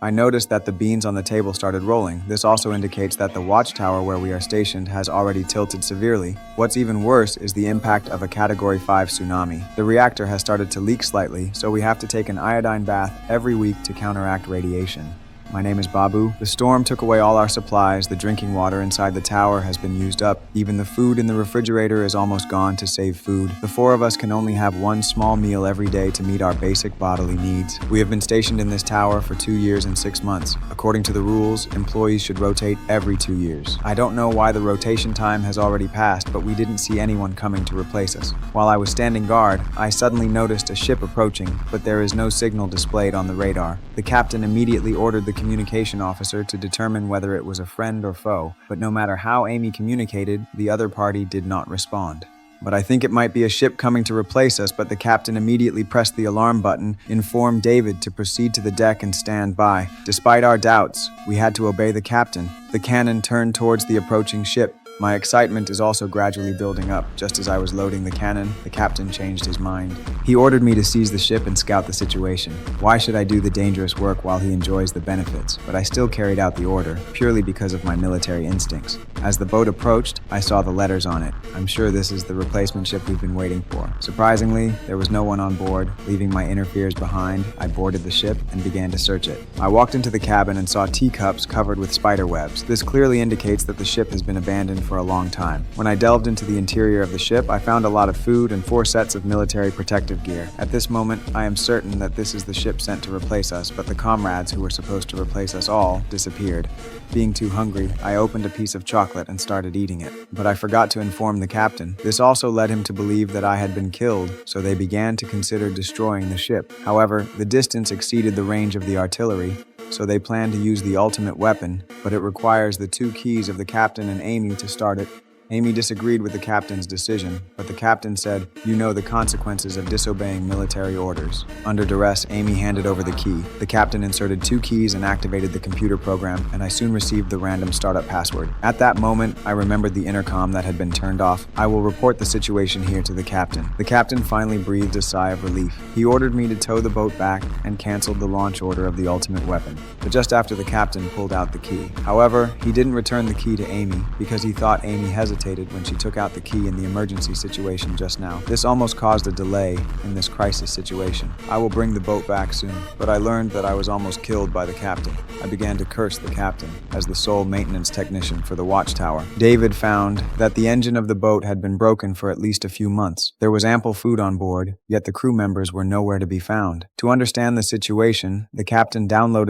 I noticed that the beans on the table started rolling. This also indicates that the watchtower where we are stationed has already tilted severely. What's even worse is the impact of a Category 5 tsunami. The reactor has started to leak slightly, so we have to take an iodine bath every week to counteract radiation. My name is Babu. The storm took away all our supplies. The drinking water inside the tower has been used up. Even the food in the refrigerator is almost gone to save food. The four of us can only have one small meal every day to meet our basic bodily needs. We have been stationed in this tower for 2 years and 6 months. According to the rules, employees should rotate every 2 years. I don't know why the rotation time has already passed, but we didn't see anyone coming to replace us. While I was standing guard, I suddenly noticed a ship approaching, but there is no signal displayed on the radar. The captain immediately ordered the communication officer to determine whether it was a friend or foe, but no matter how Amy communicated, the other party did not respond. But I think it might be a ship coming to replace us, but the captain immediately pressed the alarm button, informed David to proceed to the deck and stand by. Despite our doubts, we had to obey the captain. The cannon turned towards the approaching ship. My excitement is also gradually building up. Just as I was loading the cannon, the captain changed his mind. He ordered me to seize the ship and scout the situation. Why should I do the dangerous work while he enjoys the benefits? But I still carried out the order, purely because of my military instincts. As the boat approached, I saw the letters on it. I'm sure this is the replacement ship we've been waiting for. Surprisingly, there was no one on board. Leaving my interferes behind, I boarded the ship and began to search it. I walked into the cabin and saw teacups covered with spider webs. This clearly indicates that the ship has been abandoned for a long time. When I delved into the interior of the ship, I found a lot of food and 4 sets of military protective gear. At this moment, I am certain that this is the ship sent to replace us, but the comrades who were supposed to replace us all disappeared. Being too hungry, I opened a piece of chocolate and started eating it. But I forgot to inform the captain. This also led him to believe that I had been killed, so they began to consider destroying the ship. However, the distance exceeded the range of the artillery, so they plan to use the ultimate weapon, but it requires the 2 keys of the captain and Amy to start it. Amy disagreed with the captain's decision, but the captain said, "You know the consequences of disobeying military orders." Under duress, Amy handed over the key. The captain inserted 2 keys and activated the computer program, and I soon received the random startup password. At that moment, I remembered the intercom that had been turned off. I will report the situation here to the captain. The captain finally breathed a sigh of relief. He ordered me to tow the boat back and canceled the launch order of the ultimate weapon. But just after the captain pulled out the key. However, he didn't return the key to Amy because he thought Amy hesitated when she took out the key in the emergency situation just now. This almost caused a delay in this crisis situation. I will bring the boat back soon, but I learned that I was almost killed by the captain. I began to curse the captain as the sole maintenance technician for the watchtower. David found that the engine of the boat had been broken for at least a few months. There was ample food on board, yet the crew members were nowhere to be found. To understand the situation, the captain downloaded